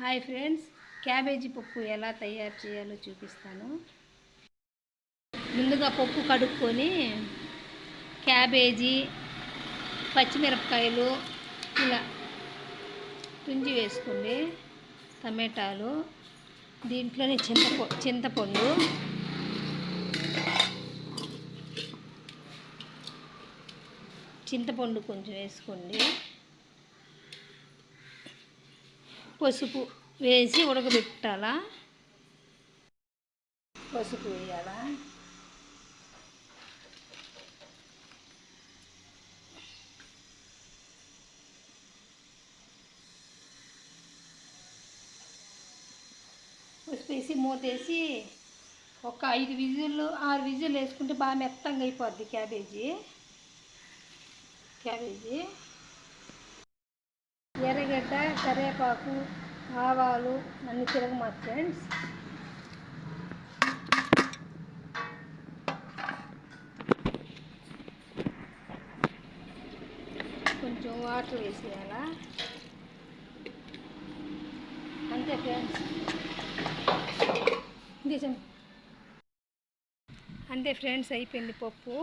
Hi friends, cabbage పప్పు ఎలా తయారు చేయాలో చూపిస్తాను. ముందుగా పప్పు కడుక్కొని క్యాబేజీ, పచ్చిమిరపకాయలు ఇలా తుంచి వేసుకోండి. టమాటాలు, దీంట్లోనే చింతపండు, కొంచెం వేసుకోండి. పసుపు వేసి ఉడకబెట్టాలా. పసుపు వేయాలా. పసుపు వేసి మూతేసి ఒక 5 విజిల్లు 6 విజిల్లు వేసుకుంటే బాగా మెత్తంగా అయిపోద్ది క్యాబేజీ. ఎర్రగడ్డ, కరివేపాకు, ఆవాలు అన్నీ తిరగమాత ఫ్రెండ్స్. కొంచెం వాటర్ వేసేయాలా. అంతే ఫ్రెండ్స్, అంతే ఫ్రెండ్స్, అయిపోయింది పప్పు.